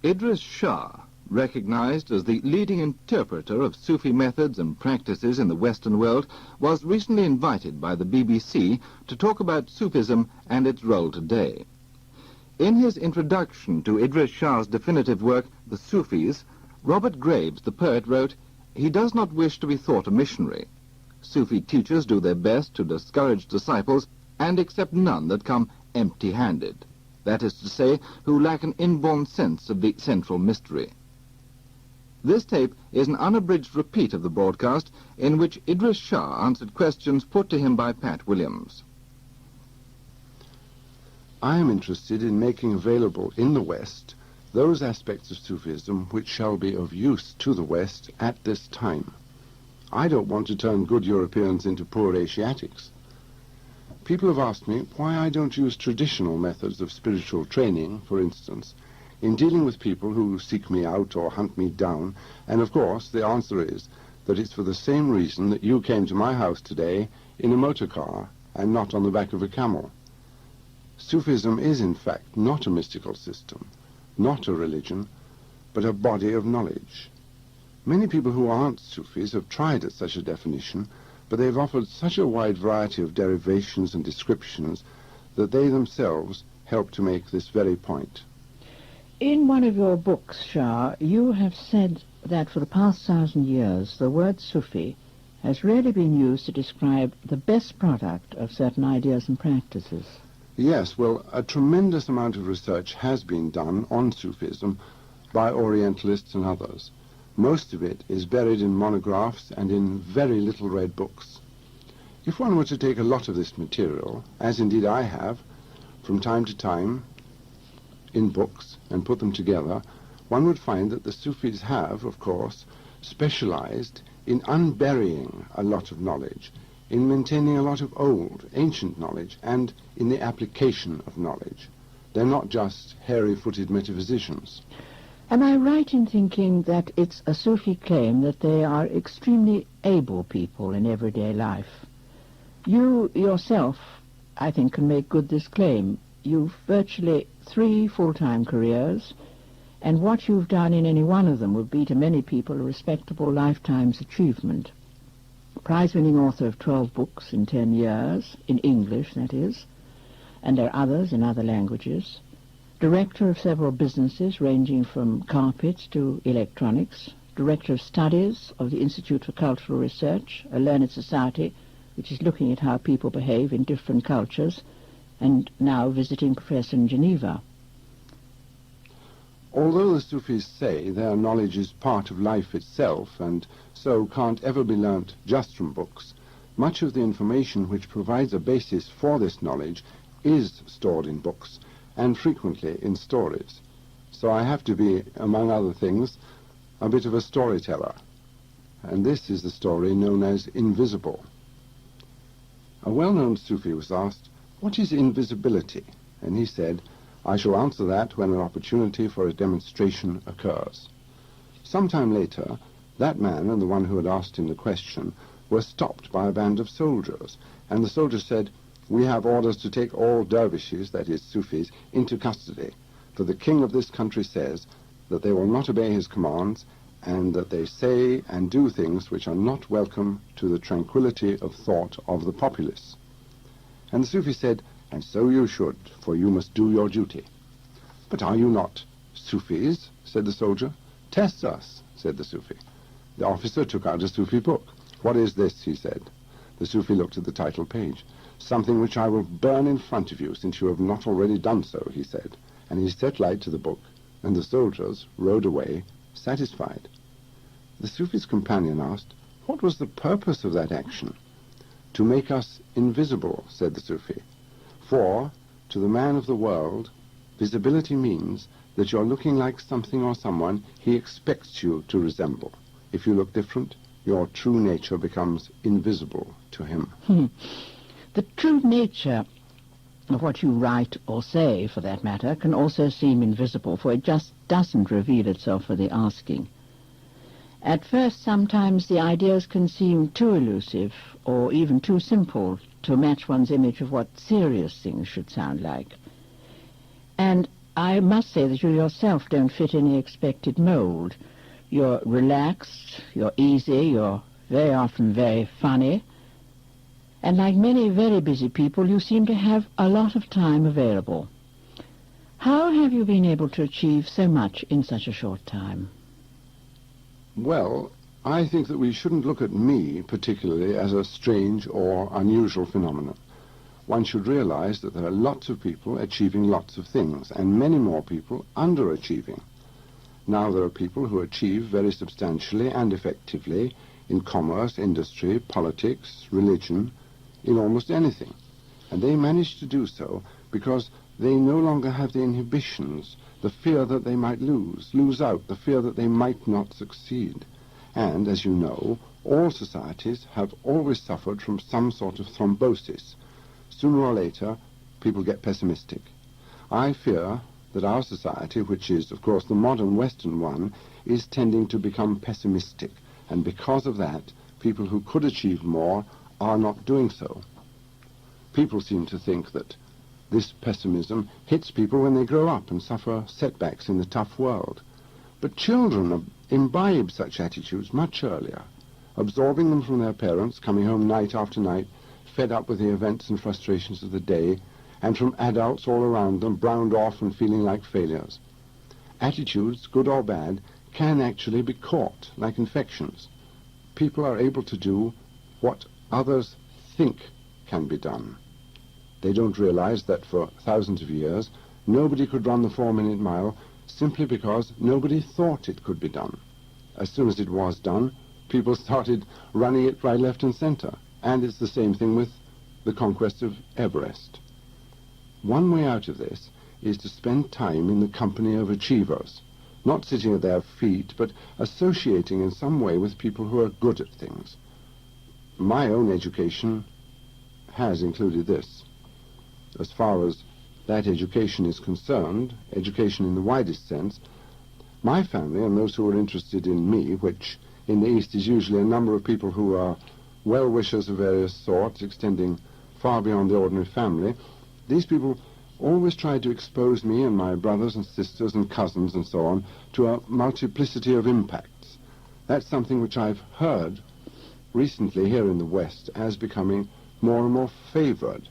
Idries Shah, recognized as the leading interpreter of Sufi methods and practices in the Western world, was recently invited by the BBC to talk about Sufism and its role today. In his introduction to Idries Shah's definitive work, The Sufis, Robert Graves, the poet, wrote, "He does not wish to be thought a missionary. Sufi teachers do their best to discourage disciples and accept none that come empty-handed, that is to say, who lack an inborn sense of the central mystery." This tape is an unabridged repeat of the broadcast in which Idries Shah answered questions put to him by Pat Williams. I am interested in making available in the West those aspects of Sufism which shall be of use to the West at this time. I don't want to turn good Europeans into poor Asiatics. People have asked me why I don't use traditional methods of spiritual training, for instance, in dealing with people who seek me out or hunt me down, and of course the answer is that it's for the same reason that you came to my house today in a motor car and not on the back of a camel. Sufism is in fact not a mystical system, not a religion, but a body of knowledge. Many people who aren't Sufis have tried at such a definition, but they've offered such a wide variety of derivations and descriptions that they themselves help to make this very point. In one of your books, Shah, you have said that for the past 1,000 years the word Sufi has really been used to describe the best product of certain ideas and practices. Yes, well, a tremendous amount of research has been done on Sufism by Orientalists and others. Most of it is buried in monographs and in very little read books. If one were to take a lot of this material, as indeed I have, from time to time, in books, and put them together, one would find that the Sufis have, of course, specialized in unburying a lot of knowledge, in maintaining a lot of old, ancient knowledge, and in the application of knowledge. They're not just hairy-footed metaphysicians. Am I right in thinking that it's a Sufi claim that they are extremely able people in everyday life? You yourself, I think, can make good this claim. You've virtually 3 full-time careers, and what you've done in any one of them would be to many people a respectable lifetime's achievement. Prize-winning author of 12 books in 10 years, in English, that is, and there are others in other languages. Director of several businesses ranging from carpets to electronics. Director of Studies of the Institute for Cultural Research, a learned society which is looking at how people behave in different cultures, and now visiting professor in Geneva. Although the Sufis say their knowledge is part of life itself and so can't ever be learnt just from books, much of the information which provides a basis for this knowledge is stored in books and frequently in stories. So I have to be, among other things, a bit of a storyteller. And this is the story known as Invisible. A well-known Sufi was asked, "What is invisibility?" And he said, "I shall answer that when an opportunity for a demonstration occurs." Sometime later, that man and the one who had asked him the question were stopped by a band of soldiers, and the soldiers said, "We have orders to take all dervishes, that is Sufis, into custody, for the king of this country says that they will not obey his commands, and that they say and do things which are not welcome to the tranquility of thought of the populace." And the Sufi said, "And so you should, for you must do your duty." "But are you not Sufis?" said the soldier. "Test us," said the Sufi. The officer took out a Sufi book. "What is this?" he said. The Sufi looked at the title page. "Something which I will burn in front of you, since you have not already done so," he said. And he set light to the book, and the soldiers rode away, satisfied. The Sufi's companion asked, "What was the purpose of that action?" "To make us invisible," said the Sufi. "For, to the man of the world, visibility means that you're looking like something or someone he expects you to resemble. If you look different, your true nature becomes invisible to him." The true nature of what you write or say, for that matter, can also seem invisible, for it just doesn't reveal itself for the asking. At first, sometimes the ideas can seem too elusive or even too simple to match one's image of what serious things should sound like. And I must say that you yourself don't fit any expected mould. You're relaxed, you're easy, you're very often very funny, and like many very busy people, you seem to have a lot of time available. How have you been able to achieve so much in such a short time? Well, I think that we shouldn't look at me particularly as a strange or unusual phenomenon. One should realize that there are lots of people achieving lots of things, and many more people underachieving. Now there are people who achieve very substantially and effectively in commerce, industry, politics, religion, in almost anything. And they manage to do so because they no longer have the inhibitions, the fear that they might lose out, the fear that they might not succeed. And, as you know, all societies have always suffered from some sort of thrombosis. Sooner or later, people get pessimistic. I fear that our society, which is, of course, the modern Western one, is tending to become pessimistic. And because of that, people who could achieve more are not doing so. People seem to think that this pessimism hits people when they grow up and suffer setbacks in the tough world. But children imbibe such attitudes much earlier, absorbing them from their parents, coming home night after night, fed up with the events and frustrations of the day, and from adults all around them, browned off and feeling like failures. Attitudes, good or bad, can actually be caught, like infections. People are able to do what others think can be done. They don't realize that for thousands of years, nobody could run the 4-minute mile simply because nobody thought it could be done. As soon as it was done, people started running it right, left, and center. And it's the same thing with the conquest of Everest. One way out of this is to spend time in the company of achievers, not sitting at their feet, but associating in some way with people who are good at things. My own education has included this. As far as that education is concerned, education in the widest sense, my family and those who are interested in me, which in the East is usually a number of people who are well-wishers of various sorts, extending far beyond the ordinary family, these people always tried to expose me and my brothers and sisters and cousins and so on to a multiplicity of impacts. That's something which I've heard recently here in the West as becoming more and more favored.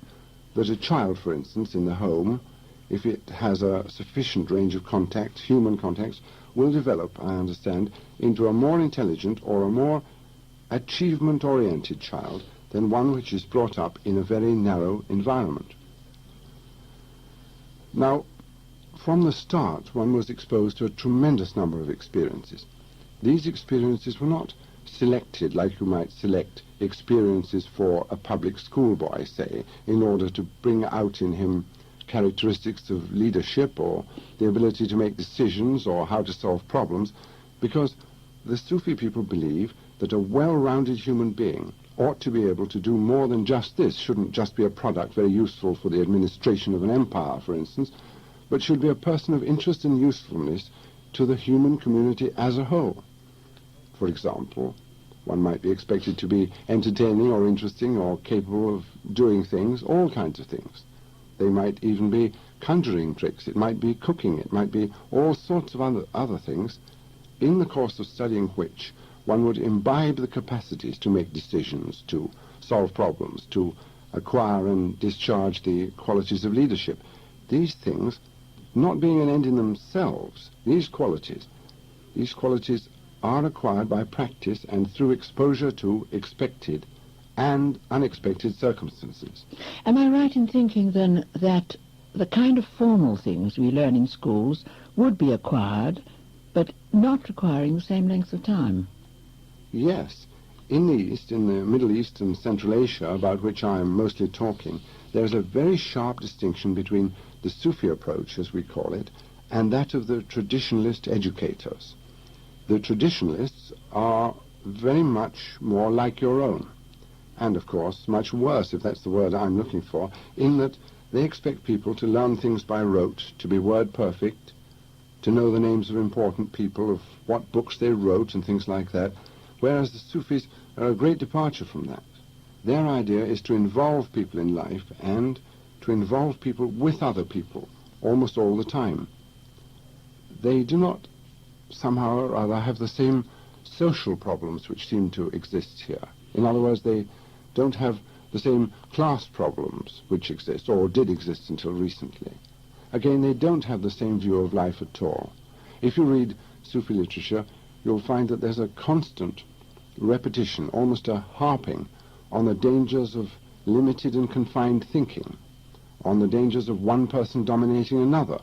That a child, for instance, in the home, if it has a sufficient range of contacts, human contacts, will develop, I understand, into a more intelligent or a more achievement-oriented child than one which is brought up in a very narrow environment. Now, from the start, one was exposed to a tremendous number of experiences. These experiences were not selected like you might select experiences for a public schoolboy, say, in order to bring out in him characteristics of leadership or the ability to make decisions or how to solve problems, because the Sufi people believe that a well-rounded human being ought to be able to do more than just this, shouldn't just be a product very useful for the administration of an empire, for instance, but should be a person of interest and usefulness to the human community as a whole. For example, one might be expected to be entertaining or interesting or capable of doing things, all kinds of things. They might even be conjuring tricks, it might be cooking, it might be all sorts of other things, in the course of studying which one would imbibe the capacities to make decisions, to solve problems, to acquire and discharge the qualities of leadership. These things, not being an end in themselves, these qualities are acquired by practice and through exposure to expected and unexpected circumstances. Am I right in thinking, then, that the kind of formal things we learn in schools would be acquired, but not requiring the same length of time? Yes. In the East, in the Middle East and Central Asia, about which I am mostly talking, there's a very sharp distinction between the Sufi approach, as we call it, and that of the traditionalist educators. The traditionalists are very much more like your own, and of course much worse, if that's the word I'm looking for, in that they expect people to learn things by rote, to be word perfect, to know the names of important people, of what books they wrote and things like that, whereas the Sufis are a great departure from that. Their idea is to involve people in life and to involve people with other people, almost all the time. They do not somehow or other have the same social problems which seem to exist here. In other words, they don't have the same class problems which exist, or did exist until recently. Again, they don't have the same view of life at all. If you read Sufi literature, you'll find that there's a constant repetition, almost a harping, on the dangers of limited and confined thinking, on the dangers of one person dominating another,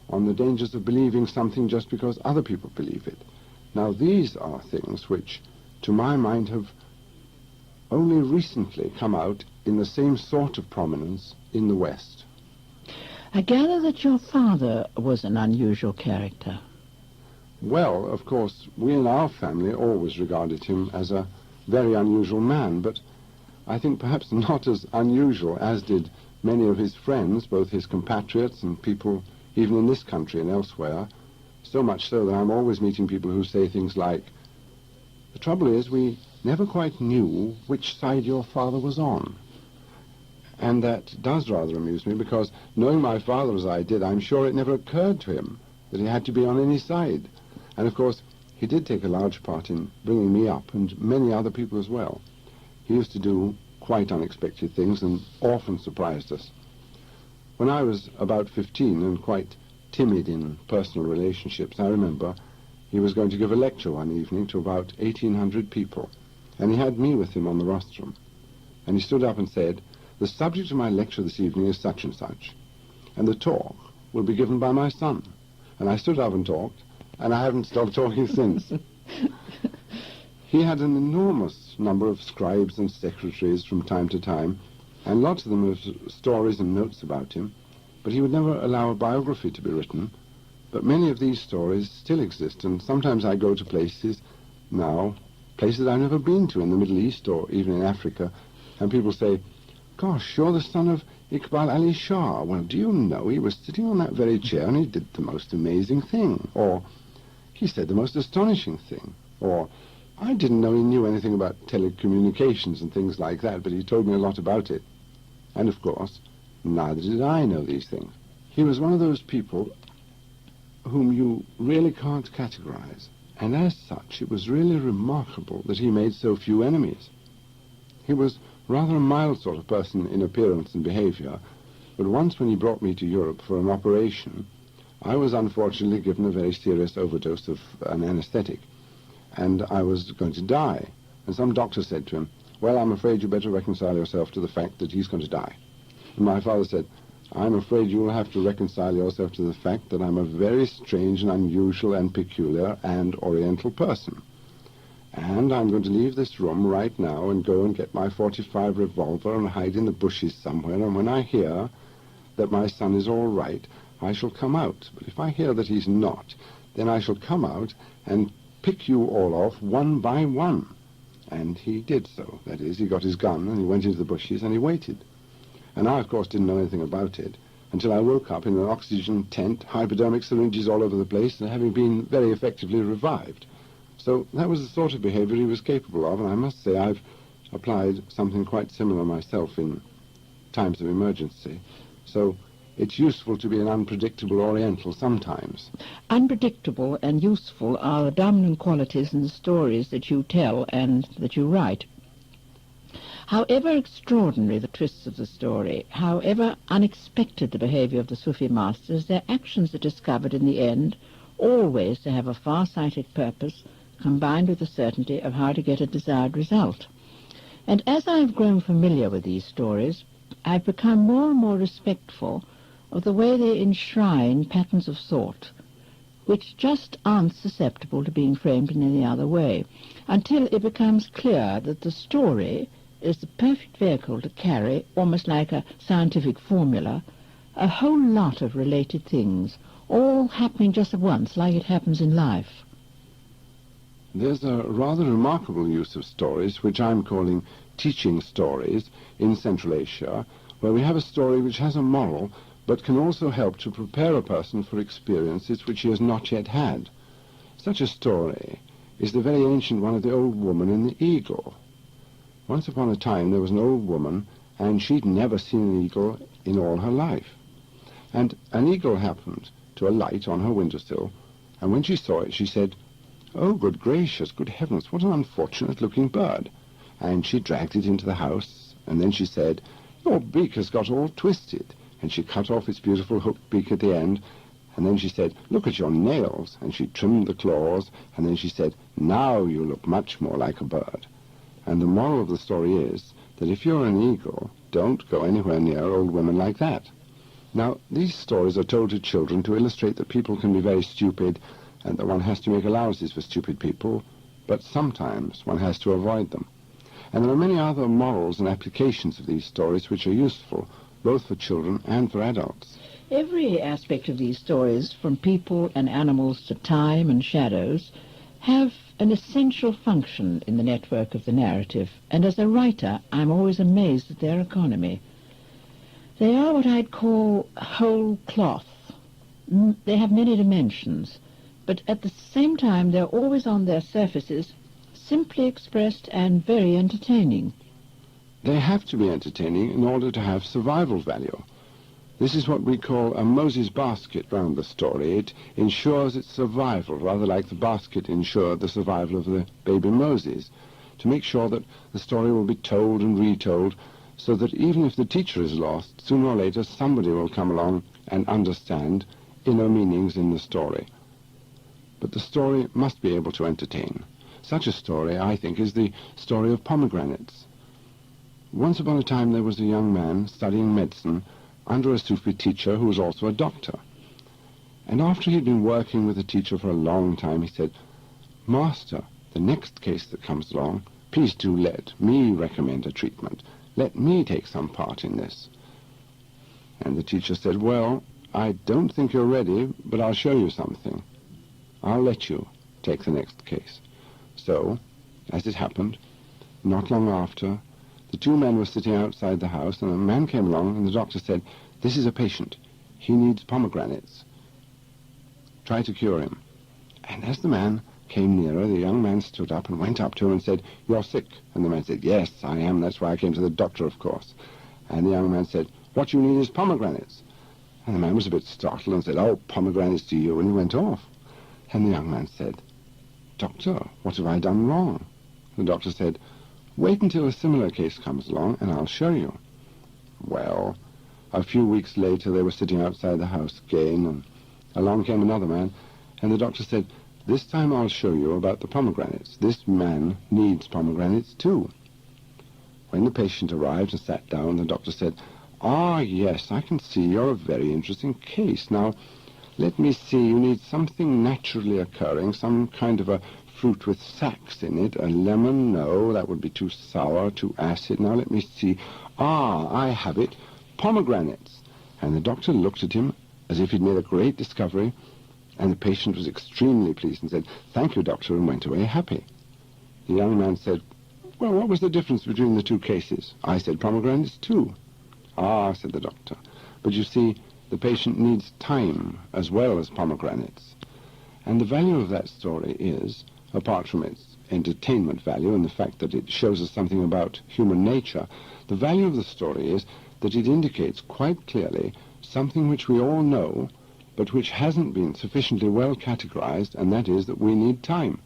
on the dangers of believing something just because other people believe it. Now, these are things which, to my mind, have only recently come out in the same sort of prominence in the West. I gather that your father was an unusual character. Well, of course, we in our family always regarded him as a very unusual man, but I think perhaps not as unusual as did many of his friends, both his compatriots and people even in this country and elsewhere, so much so that I'm always meeting people who say things like, "The trouble is, we never quite knew which side your father was on." And that does rather amuse me, because knowing my father as I did, I'm sure it never occurred to him that he had to be on any side. And of course, he did take a large part in bringing me up, and many other people as well. He used to do quite unexpected things and often surprised us. When I was about 15 and quite timid in personal relationships, I remember he was going to give a lecture one evening to about 1,800 people, and he had me with him on the rostrum. And he stood up and said, "The subject of my lecture this evening is such and such, and the talk will be given by my son." And I stood up and talked, and I haven't stopped talking since. He had an enormous number of scribes and secretaries from time to time, and lots of them have stories and notes about him, but he would never allow a biography to be written. But many of these stories still exist, and sometimes I go to places now, places I've never been to in the Middle East or even in Africa, and people say, "Gosh, you're the son of Iqbal Ali Shah. Well, do you know, he was sitting on that very chair and he did the most amazing thing," or "He said the most astonishing thing," or "I didn't know he knew anything about telecommunications and things like that, but he told me a lot about it." And of course, neither did I know these things. He was one of those people whom you really can't categorize, and as such it was really remarkable that he made so few enemies. He was rather a mild sort of person in appearance and behavior, but once when he brought me to Europe for an operation, I was unfortunately given a very serious overdose of an anesthetic, and I was going to die. And some doctor said to him, "Well, I'm afraid you better reconcile yourself to the fact that he's going to die." And my father said, "I'm afraid you will have to reconcile yourself to the fact that I'm a very strange and unusual and peculiar and oriental person. And I'm going to leave this room right now and go and get my .45 revolver and hide in the bushes somewhere, and when I hear that my son is all right, I shall come out. But if I hear that he's not, then I shall come out and pick you all off one by one." And he did so. That is, he got his gun and he went into the bushes and he waited. And I, of course, didn't know anything about it until I woke up in an oxygen tent, hypodermic syringes all over the place, and having been very effectively revived. So that was the sort of behavior he was capable of, and I must say I've applied something quite similar myself in times of emergency. So it's useful to be an unpredictable Oriental sometimes. Unpredictable and useful are the dominant qualities in the stories that you tell and that you write. However extraordinary the twists of the story, however unexpected the behavior of the Sufi masters, their actions are discovered in the end always to have a far-sighted purpose combined with the certainty of how to get a desired result. And as I've grown familiar with these stories, I've become more and more respectful of the way they enshrine patterns of thought which just aren't susceptible to being framed in any other way, until it becomes clear that the story is the perfect vehicle to carry, almost like a scientific formula, a whole lot of related things, all happening just at once, like it happens in life. There's a rather remarkable use of stories, which I'm calling teaching stories, in Central Asia, where we have a story which has a moral, but can also help to prepare a person for experiences which he has not yet had. Such a story is the very ancient one of the old woman and the eagle. Once upon a time there was an old woman, and she'd never seen an eagle in all her life. and an eagle happened to alight on her windowsill, and when she saw it, she said, "Oh, good gracious, good heavens, what an unfortunate-looking bird." And she dragged it into the house, and then she said, "Your beak has got all twisted." And she cut off its beautiful hooked beak at the end, and then she said, "Look at your nails." And she trimmed the claws, and then she said, "Now you look much more like a bird." And the moral of the story is that if you're an eagle, don't go anywhere near old women like that. Now, these stories are told to children to illustrate that people can be very stupid and that one has to make allowances for stupid people, but sometimes one has to avoid them. And there are many other morals and applications of these stories which are useful, both for children and for adults. Every aspect of these stories, from people and animals to time and shadows, have an essential function in the network of the narrative, and as a writer, I'm always amazed at their economy. They are what I'd call whole cloth. They have many dimensions, but at the same time they're always on their surfaces, simply expressed and very entertaining. They have to be entertaining in order to have survival value. This is what we call a Moses basket round the story. It ensures its survival, rather like the basket ensured the survival of the baby Moses, to make sure that the story will be told and retold, so that even if the teacher is lost, sooner or later somebody will come along and understand inner meanings in the story. But the story must be able to entertain. Such a story, I think, is the story of pomegranates. Once upon a time there was a young man studying medicine under a Sufi teacher who was also a doctor. And after he'd been working with the teacher for a long time, he said, "Master, the next case that comes along, please do let me recommend a treatment. Let me take some part in this." And the teacher said, "Well, I don't think you're ready, but I'll show you something. I'll let you take the next case." So, as it happened, not long after, the two men were sitting outside the house, and a man came along, and the doctor said, "This is a patient. He needs pomegranates. Try to cure him." And as the man came nearer, the young man stood up and went up to him and said, "You're sick." And the man said, "Yes, I am. That's why I came to the doctor, of course." And the young man said, "What you need is pomegranates." And the man was a bit startled and said, "Oh, pomegranates to you," and he went off. And the young man said, "Doctor, what have I done wrong?" The doctor said, "Wait until a similar case comes along, and I'll show you." Well, a few weeks later, they were sitting outside the house again, and along came another man, and the doctor said, "This time I'll show you about the pomegranates. This man needs pomegranates too." When the patient arrived and sat down, the doctor said, "Ah, yes, I can see you're a very interesting case. Now, let me see, you need something naturally occurring, some kind of a fruit with sacs in it. A lemon, no, that would be too sour, too acid. Now let me see. Ah, I have it. Pomegranates." And the doctor looked at him as if he'd made a great discovery, and the patient was extremely pleased and said, "Thank you, doctor," and went away happy. The young man said, "Well, what was the difference between the two cases?" "I said pomegranates too." "Ah," said the doctor, "but you see, the patient needs time as well as pomegranates." And the value of that story is, apart from its entertainment value and the fact that it shows us something about human nature, the value of the story is that it indicates quite clearly something which we all know, but which hasn't been sufficiently well categorized, and that is that we need time.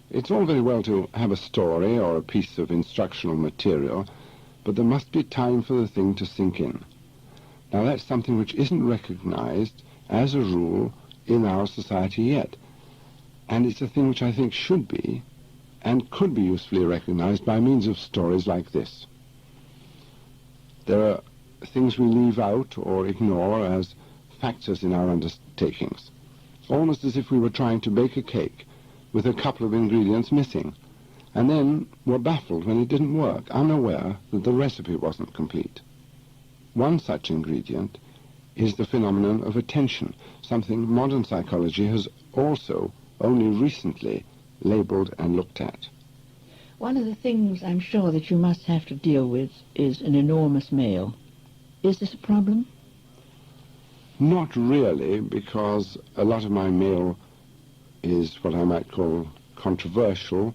It's all very well to have a story or a piece of instructional material, but there must be time for the thing to sink in. Now, that's something which isn't recognized as a rule in our society yet, and it's a thing which I think should be and could be usefully recognized by means of stories like this. There are things we leave out or ignore as factors in our undertakings, almost as if we were trying to bake a cake with a couple of ingredients missing, and then were baffled when it didn't work, unaware that the recipe wasn't complete. One such ingredient is the phenomenon of attention, something modern psychology has also only recently labeled and looked at. One of the things I'm sure that you must have to deal with is an enormous mail. Is this a problem? Not really, because a lot of my mail is what I might call controversial.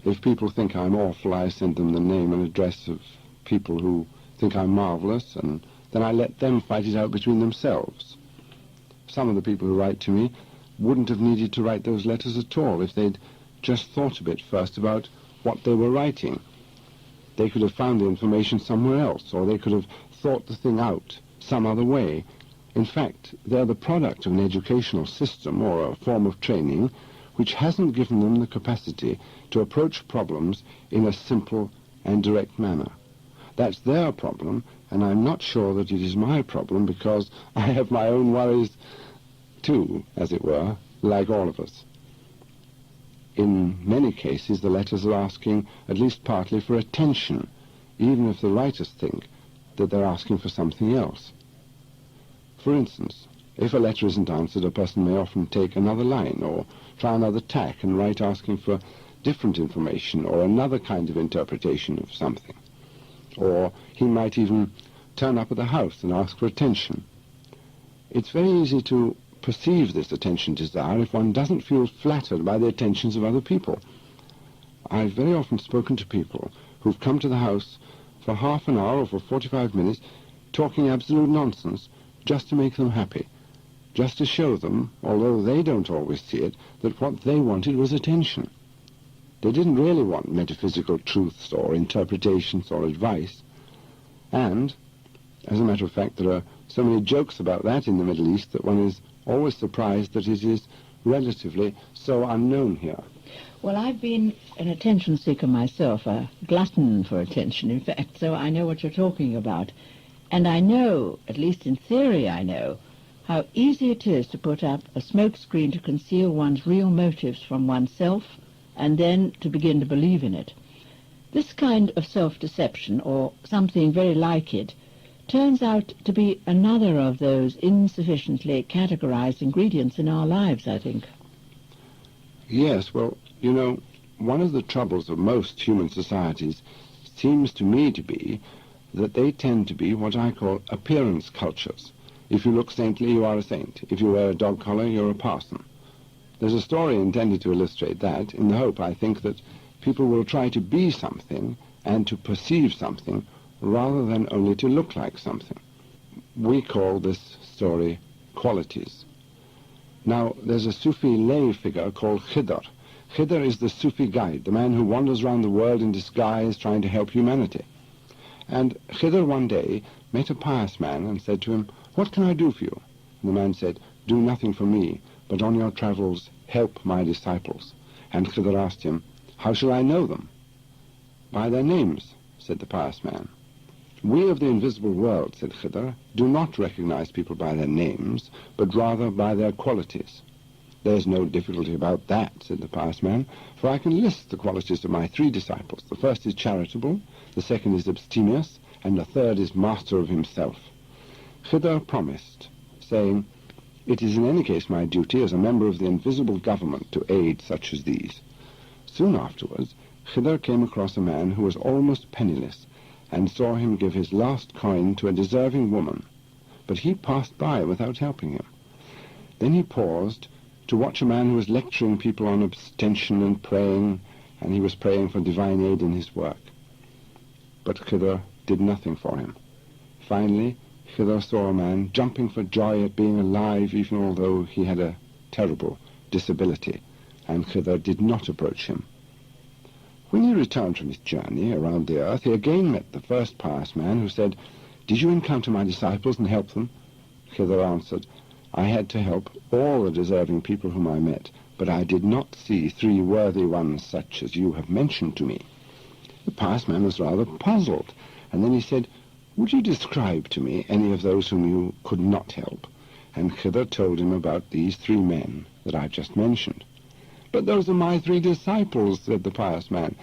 If people think I'm awful, I send them the name and address of people who think I'm marvelous, and then I let them fight it out between themselves. Some of the people who write to me wouldn't have needed to write those letters at all if they'd just thought a bit first about what they were writing. They could have found the information somewhere else, or they could have thought the thing out some other way. In fact, they're the product of an educational system or a form of training which hasn't given them the capacity to approach problems in a simple and direct manner. That's their problem, and I'm not sure that it is my problem, because I have my own worries too, as it were, like all of us. In many cases, the letters are asking, at least partly, for attention, even if the writers think that they're asking for something else. For instance, if a letter isn't answered, a person may often take another line or try another tack and write asking for different information or another kind of interpretation of something. Or he might even turn up at the house and ask for attention. It's very easy to perceive this attention desire if one doesn't feel flattered by the attentions of other people. I've very often spoken to people who've come to the house for half an hour or for 45 minutes talking absolute nonsense just to make them happy, just to show them, although they don't always see it, that what they wanted was attention. They didn't really want metaphysical truths or interpretations or advice. And, as a matter of fact, there are so many jokes about that in the Middle East that one is always surprised that it is relatively so unknown here. Well, I've been an attention seeker myself, a glutton for attention, in fact, so I know what you're talking about. And I know, at least in theory I know, how easy it is to put up a smokescreen to conceal one's real motives from oneself and then to begin to believe in it. This kind of self-deception, or something very like it, turns out to be another of those insufficiently categorized ingredients in our lives, I think. Yes, well, you know, one of the troubles of most human societies seems to me to be that they tend to be what I call appearance cultures. If you look saintly, you are a saint. If you wear a dog collar, you're a parson. There's a story intended to illustrate that, in the hope, I think, that people will try to be something and to perceive something rather than only to look like something. We call this story qualities. Now, there's a Sufi lay figure called Khidr. Khidr is the Sufi guide, the man who wanders around the world in disguise trying to help humanity. And Khidr one day met a pious man and said to him, "What can I do for you?" And the man said, "Do nothing for me, but on your travels help my disciples." And Khidr asked him, "How shall I know them?" "By their names," said the pious man. "We of the invisible world," said Khidr, "do not recognize people by their names, but rather by their qualities." "There's no difficulty about that," said the pious man, "for I can list the qualities of my 3 disciples. The first is charitable, the second is abstemious, and the third is master of himself." Khidr promised, saying, "It is in any case my duty as a member of the invisible government to aid such as these." Soon afterwards, Khidr came across a man who was almost penniless, and saw him give his last coin to a deserving woman, but he passed by without helping him. Then he paused to watch a man who was lecturing people on abstention and praying, and he was praying for divine aid in his work. But Khidr did nothing for him. Finally, Khidr saw a man jumping for joy at being alive, even although he had a terrible disability, and Khidr did not approach him. When he returned from his journey around the earth, he again met the first pious man, who said, "Did you encounter my disciples and help them?" Khidr answered, "I had to help all the deserving people whom I met, but I did not see 3 worthy ones such as you have mentioned to me." The pious man was rather puzzled, and then he said, "Would you describe to me any of those whom you could not help?" And Khidr told him about these 3 men that I've just mentioned. "But those are my 3 disciples," said the pious man.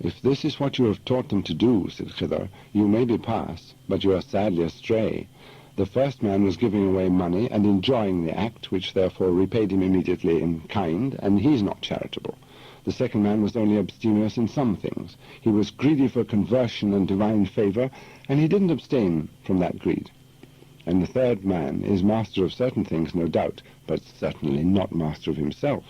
"If this is what you have taught them to do," said Khidr, "you may be pious, but you are sadly astray. The first man was giving away money and enjoying the act, which therefore repaid him immediately in kind, and he's not charitable. The second man was only abstemious in some things. He was greedy for conversion and divine favor, and he didn't abstain from that greed. And the third man is master of certain things, no doubt, but certainly not master of himself."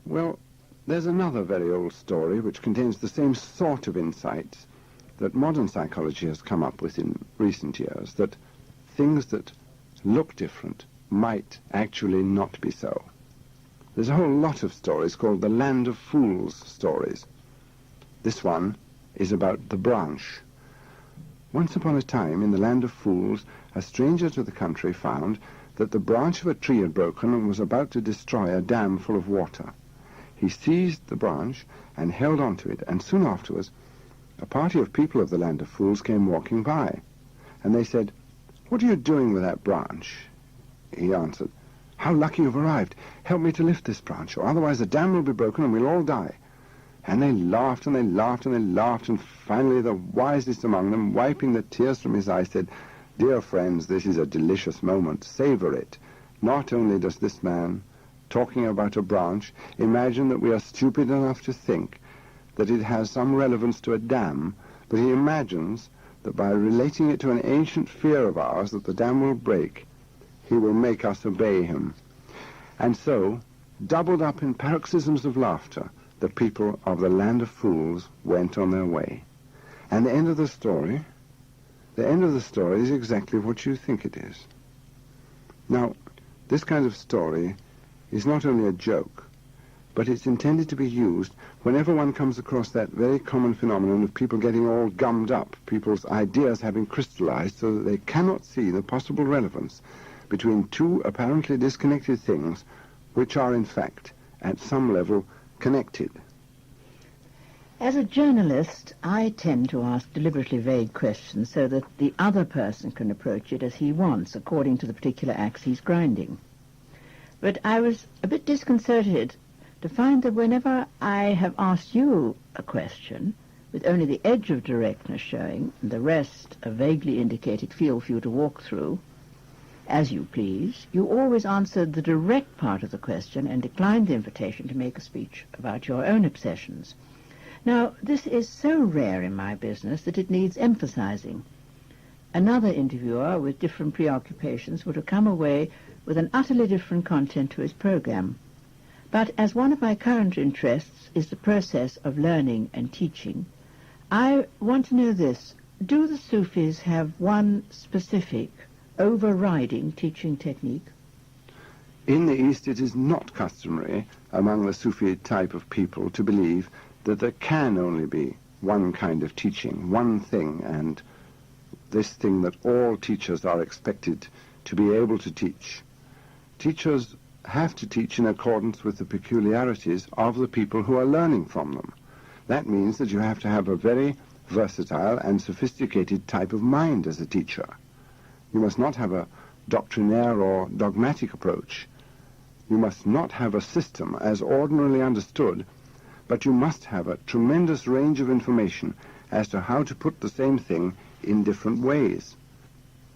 Well, there's another very old story which contains the same sort of insights that modern psychology has come up with in recent years, that things that look different might actually not be so. There's a whole lot of stories called the Land of Fools stories. This one is about the branch. Once upon a time, in the Land of Fools, a stranger to the country found that the branch of a tree had broken and was about to destroy a dam full of water. He seized the branch and held on to it, and soon afterwards a party of people of the Land of Fools came walking by, and they said, "What are you doing with that branch?" He answered, "How lucky you've arrived. Help me to lift this branch, or otherwise the dam will be broken and we'll all die." And they laughed and they laughed and they laughed, and finally the wisest among them, wiping the tears from his eyes, said, "Dear friends, this is a delicious moment. Savor it. Not only does this man, talking about a branch, imagine that we are stupid enough to think that it has some relevance to a dam, but he imagines that by relating it to an ancient fear of ours that the dam will break, he will make us obey him." And so, doubled up in paroxysms of laughter, the people of the Land of Fools went on their way. And the end of the story is exactly what you think it is. Now, this kind of story is not only a joke, but it's intended to be used whenever one comes across that very common phenomenon of people getting all gummed up, people's ideas having crystallized so that they cannot see the possible relevance between two apparently disconnected things which are in fact, at some level, connected. As a journalist, I tend to ask deliberately vague questions so that the other person can approach it as he wants, according to the particular axe he's grinding. But I was a bit disconcerted to find that whenever I have asked you a question, with only the edge of directness showing, and the rest a vaguely indicated field for you to walk through, as you please, you always answered the direct part of the question and declined the invitation to make a speech about your own obsessions. Now, this is so rare in my business that it needs emphasizing. Another interviewer with different preoccupations would have come away with an utterly different content to his program. But as one of my current interests is the process of learning and teaching, I want to know this. Do the Sufis have one specific, overriding teaching technique? In the East, it is not customary among the Sufi type of people to believe that there can only be one kind of teaching, one thing, and this thing that all teachers are expected to be able to teach. Teachers have to teach in accordance with the peculiarities of the people who are learning from them. That means that you have to have a very versatile and sophisticated type of mind as a teacher. You must not have a doctrinaire or dogmatic approach. You must not have a system as ordinarily understood, but you must have a tremendous range of information as to how to put the same thing in different ways.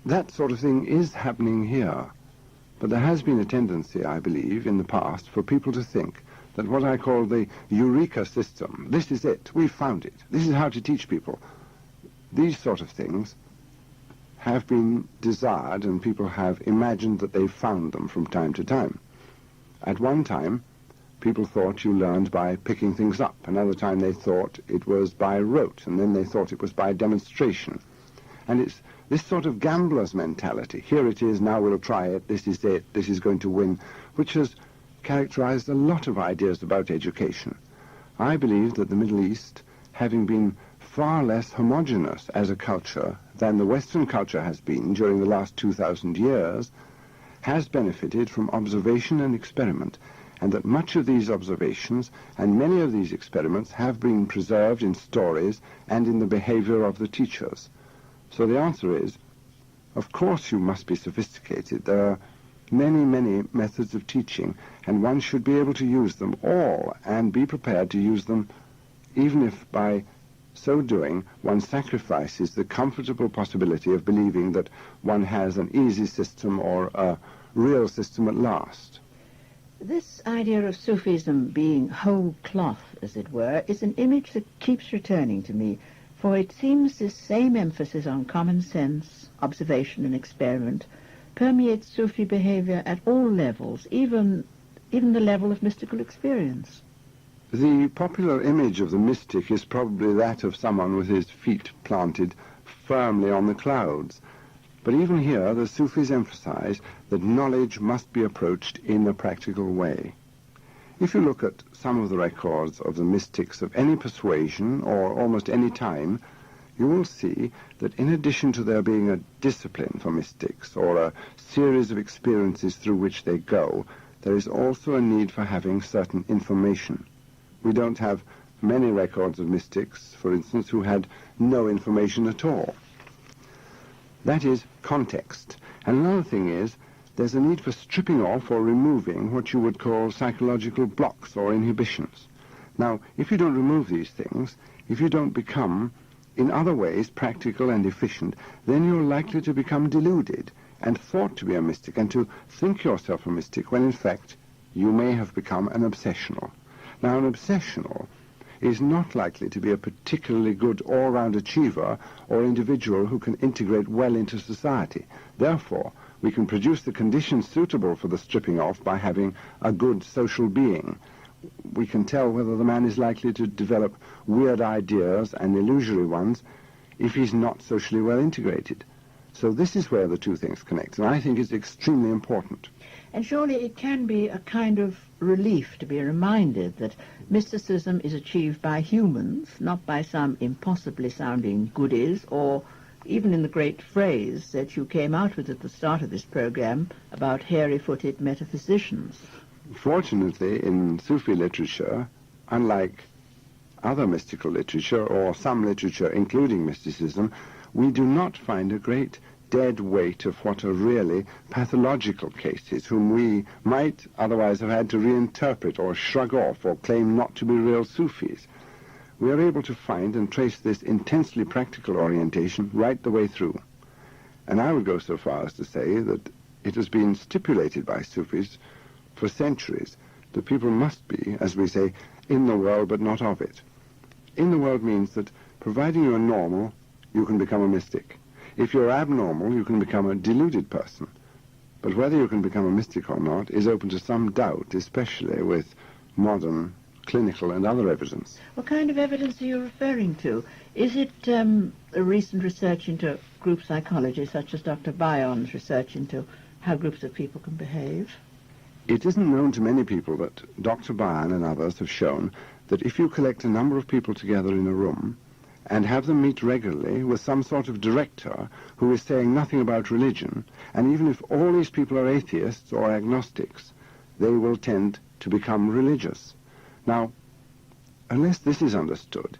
That sort of thing is happening here. But there has been a tendency, I believe, in the past for people to think that what I call the Eureka system, this is it, we've found it, this is how to teach people. These sort of things have been desired, and people have imagined that they've found them from time to time. At one time, people thought you learned by picking things up. Another time they thought it was by rote, and then they thought it was by demonstration. And it's this sort of gambler's mentality, here it is, now we'll try it, this is going to win, which has characterized a lot of ideas about education. I believe that the Middle East, having been far less homogeneous as a culture than the Western culture has been during the last 2,000 years, has benefited from observation and experiment, and that much of these observations and many of these experiments have been preserved in stories and in the behavior of the teachers. So the answer is, of course you must be sophisticated. There are many, many methods of teaching, and one should be able to use them all and be prepared to use them, even if by so doing one sacrifices the comfortable possibility of believing that one has an easy system or a real system at last. This idea of Sufism being whole cloth, as it were, is an image that keeps returning to me, for it seems this same emphasis on common sense, observation and experiment permeates Sufi behavior at all levels, even even the level of mystical experience. The popular image of the mystic is probably that of someone with his feet planted firmly on the clouds. But even here, the Sufis emphasize that knowledge must be approached in a practical way. If you look at some of the records of the mystics of any persuasion or almost any time, you will see that in addition to there being a discipline for mystics or a series of experiences through which they go, there is also a need for having certain information. We don't have many records of mystics, for instance, who had no information at all. That is context. And another thing is, there's a need for stripping off or removing what you would call psychological blocks or inhibitions. Now, if you don't remove these things, if you don't become, in other ways, practical and efficient, then you're likely to become deluded and thought to be a mystic and to think yourself a mystic when, in fact, you may have become an obsessional. Now, an obsessional is not likely to be a particularly good all-round achiever or individual who can integrate well into society. Therefore, we can produce the conditions suitable for the stripping off by having a good social being. We can tell whether the man is likely to develop weird ideas and illusory ones if he's not socially well integrated. So this is where the two things connect, and I think it's extremely important. And surely it can be a kind of relief to be reminded that mysticism is achieved by humans, not by some impossibly sounding goodies, or even in the great phrase that you came out with at the start of this program about hairy-footed metaphysicians. Fortunately, in Sufi literature, unlike other mystical literature, or some literature including mysticism, we do not find a great dead weight of what are really pathological cases whom we might otherwise have had to reinterpret or shrug off or claim not to be real Sufis. We are able to find and trace this intensely practical orientation right the way through. And I would go so far as to say that it has been stipulated by Sufis for centuries that people must be, as we say, in the world but not of it. In the world means that providing you are normal, you can become a mystic. If you're abnormal, you can become a deluded person. But whether you can become a mystic or not is open to some doubt, especially with modern clinical and other evidence. What kind of evidence are you referring to? Is it a recent research into group psychology, such as Dr. Bayon's research into how groups of people can behave? It isn't known to many people that Dr. Bayon and others have shown that if you collect a number of people together in a room and have them meet regularly with some sort of director who is saying nothing about religion, and even if all these people are atheists or agnostics, they will tend to become religious. Now, unless this is understood,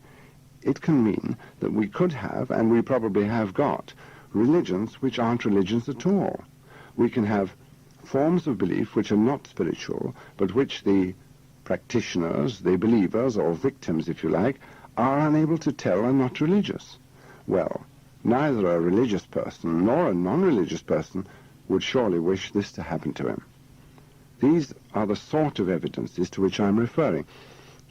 it can mean that we could have, and we probably have got, religions which aren't religions at all. We can have forms of belief which are not spiritual, but which the practitioners, the believers, or victims, if you like, are unable to tell are not religious. Well, neither a religious person nor a non-religious person would surely wish this to happen to him. These are the sort of evidences to which I'm referring,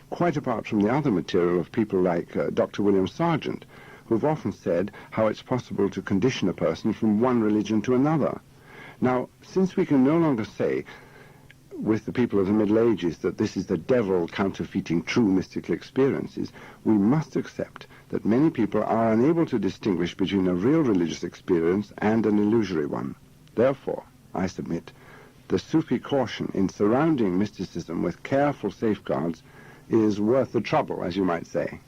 quite apart from the other material of people like Dr. William Sargent, who've often said how it's possible to condition a person from one religion to another. Now, since we can no longer say with the people of the Middle Ages that this is the devil counterfeiting true mystical experiences, we must accept that many people are unable to distinguish between a real religious experience and an illusory one. Therefore, I submit, the Sufi caution in surrounding mysticism with careful safeguards is worth the trouble, as you might say.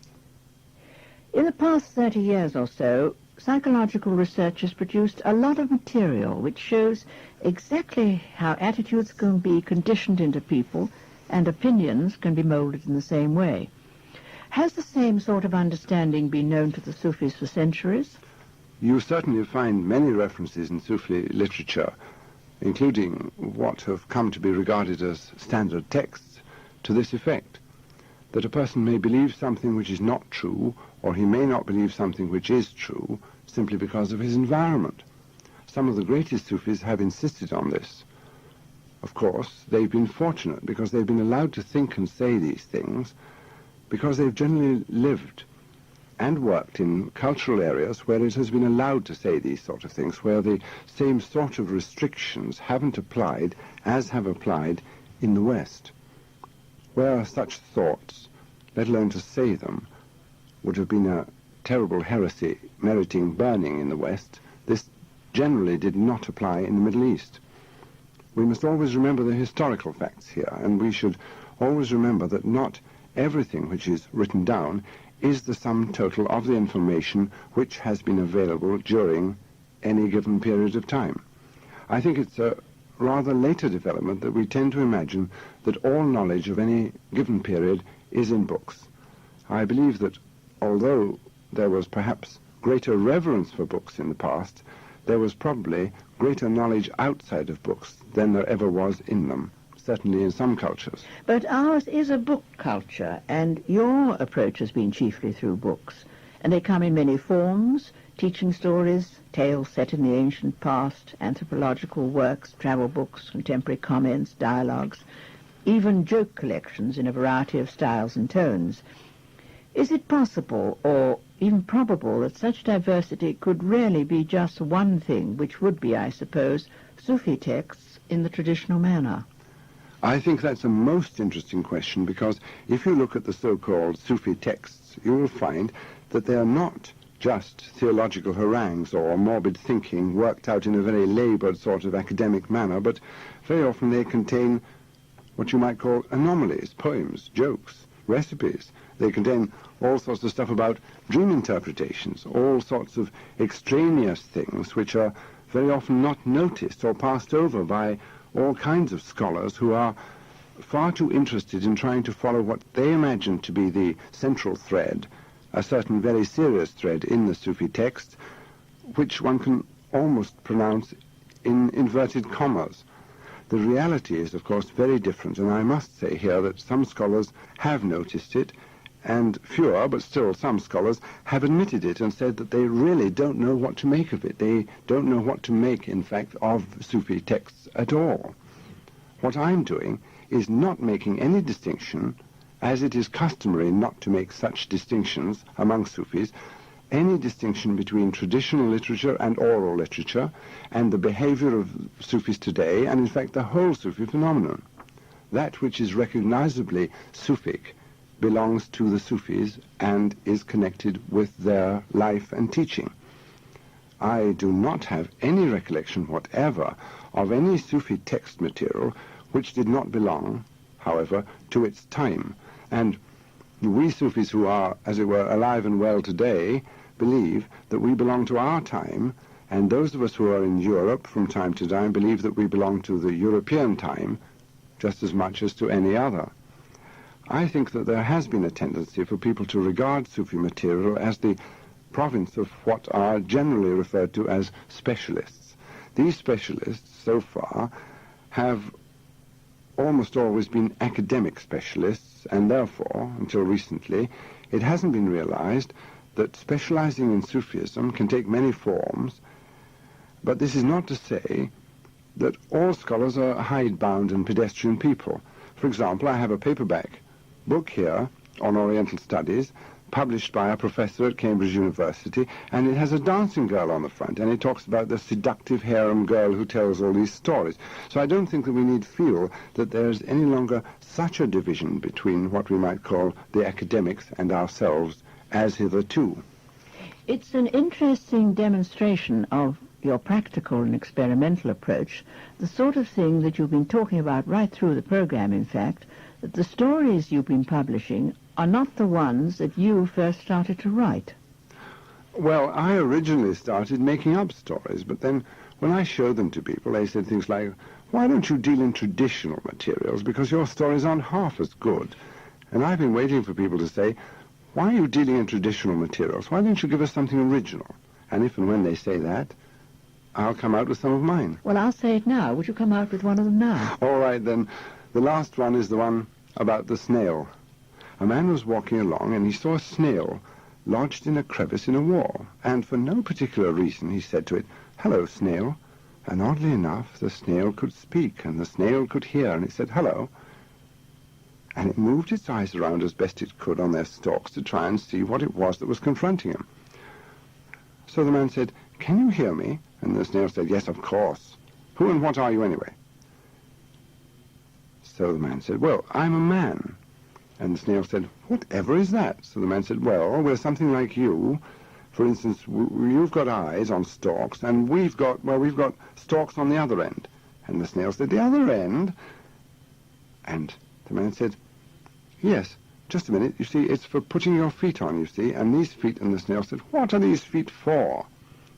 In the past 30 years or so, psychological research has produced a lot of material which shows exactly how attitudes can be conditioned into people and opinions can be molded in the same way. Has the same sort of understanding been known to the Sufis for centuries? You certainly find many references in Sufi literature, including what have come to be regarded as standard texts, to this effect, that a person may believe something which is not true, or he may not believe something which is true, simply because of his environment. Some of the greatest Sufis have insisted on this. Of course, they've been fortunate because they've been allowed to think and say these things, because they've generally lived and worked in cultural areas where it has been allowed to say these sort of things, where the same sort of restrictions haven't applied as have applied in the West, where such thoughts, let alone to say them, would have been a terrible heresy meriting burning in the West, this generally did not apply in the Middle East. We must always remember the historical facts here, and we should always remember that not everything which is written down is the sum total of the information which has been available during any given period of time. I think it's a rather later development that we tend to imagine that all knowledge of any given period is in books. I believe that although there was perhaps greater reverence for books in the past, there was probably greater knowledge outside of books than there ever was in them, certainly in some cultures. But ours is a book culture, and your approach has been chiefly through books. And they come in many forms: teaching stories, tales set in the ancient past, anthropological works, travel books, contemporary comments, dialogues, even joke collections in a variety of styles and tones. Is it possible, or even probable, that such diversity could really be just one thing, which would be, I suppose, Sufi texts in the traditional manner? I think that's a most interesting question, because if you look at the so-called Sufi texts, you will find that they are not just theological harangues or morbid thinking worked out in a very laboured sort of academic manner, but very often they contain what you might call anomalies, poems, jokes, recipes. They contain all sorts of stuff about dream interpretations, all sorts of extraneous things which are very often not noticed or passed over by all kinds of scholars who are far too interested in trying to follow what they imagine to be the central thread, a certain very serious thread in the Sufi text, which one can almost pronounce in inverted commas. The reality is, of course, very different, and I must say here that some scholars have noticed it, and fewer, but still some scholars, have admitted it and said that they really don't know what to make of it. They don't know what to make, in fact, of Sufi texts at all. What I'm doing is not making any distinction, as it is customary not to make such distinctions among Sufis, any distinction between traditional literature and oral literature, and the behavior of Sufis today, and in fact the whole Sufi phenomenon. That which is recognizably Sufic belongs to the Sufis and is connected with their life and teaching. I do not have any recollection whatever of any Sufi text material which did not belong, however, to its time. And we Sufis who are, as it were, alive and well today, believe that we belong to our time, and those of us who are in Europe from time to time believe that we belong to the European time just as much as to any other. I think that there has been a tendency for people to regard Sufi material as the province of what are generally referred to as specialists. These specialists, so far, have almost always been academic specialists, and therefore, until recently, it hasn't been realized that specializing in Sufism can take many forms, but this is not to say that all scholars are hidebound and pedestrian people. For example, I have a paperback book here on Oriental Studies, published by a professor at Cambridge University, and it has a dancing girl on the front, and it talks about the seductive harem girl who tells all these stories. So I don't think that we need feel that there's any longer such a division between what we might call the academics and ourselves as hitherto. It's an interesting demonstration of your practical and experimental approach, the sort of thing that you've been talking about right through the program, in fact, that the stories you've been publishing are not the ones that you first started to write. Well, I originally started making up stories, but then when I showed them to people, they said things like, why don't you deal in traditional materials, because your stories aren't half as good? And I've been waiting for people to say, why are you dealing in traditional materials? Why don't you give us something original? And if and when they say that, I'll come out with some of mine. Well, I'll say it now. Would you come out with one of them now? All right, then. The last one is the one about the snail. A man was walking along, and he saw a snail lodged in a crevice in a wall, and for no particular reason he said to it, "Hello, snail." And oddly enough, the snail could speak, and the snail could hear, and it said, "Hello." And it moved its eyes around as best it could on their stalks to try and see what it was that was confronting him. So the man said, "Can you hear me?" And the snail said, "Yes, of course. Who and what are you anyway?" So the man said, well, I'm a man. And the snail said, whatever is that? So the man said, well, we're something like you. For instance, you've got eyes on stalks, and we've got stalks on the other end. And the snail said, the other end? And the man said, yes, just a minute, you see, it's for putting your feet on, you see, and these feet. And the snail said, what are these feet for?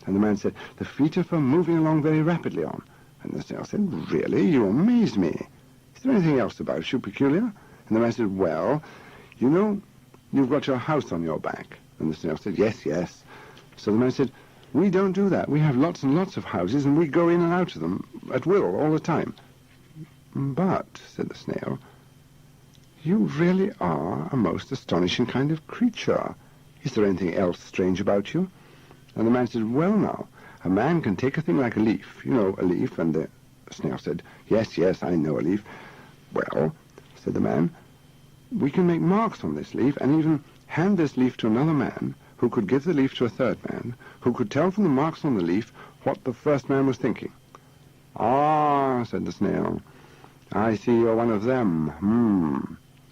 And the man said, the feet are for moving along very rapidly on. And the snail said, really, you amaze me. Is there anything else about you peculiar? And the man said, well, you know, you've got your house on your back. And the snail said, yes, yes. So the man said, we don't do that. We have lots and lots of houses, and we go in and out of them at will all the time. But, said the snail, you really are a most astonishing kind of creature. Is there anything else strange about you? And the man said, well, now, a man can take a thing like a leaf, you know, a leaf. And the snail said, yes, yes, I know a leaf. Well, said the man, we can make marks on this leaf and even hand this leaf to another man who could give the leaf to a third man, who could tell from the marks on the leaf what the first man was thinking. Ah, said the snail, I see you're one of them.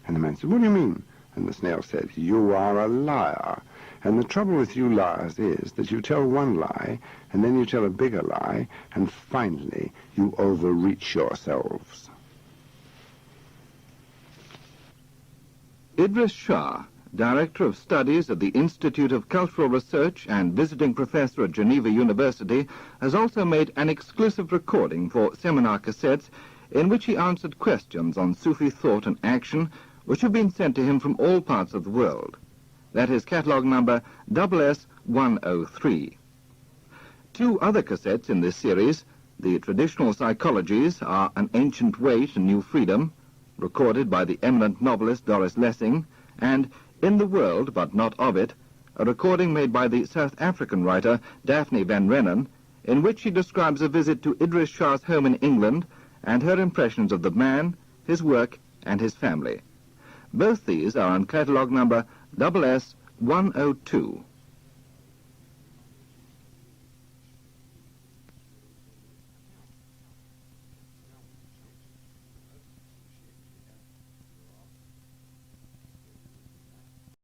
And the man said, what do you mean? And the snail said, you are a liar. And the trouble with you liars is that you tell one lie, and then you tell a bigger lie, and finally you overreach yourselves. Idries Shah, Director of Studies at the Institute of Cultural Research and visiting professor at Geneva University, has also made an exclusive recording for seminar cassettes in which he answered questions on Sufi thought and action which have been sent to him from all parts of the world. That is catalogue number SS103. Two other cassettes in this series, The Traditional Psychologies, are An Ancient Way to New Freedom, recorded by the eminent novelist Doris Lessing, and In the World, But Not of It, a recording made by the South African writer Daphne Van Reenen, in which she describes a visit to Idries Shah's home in England and her impressions of the man, his work, and his family. Both these are on catalogue number SS102.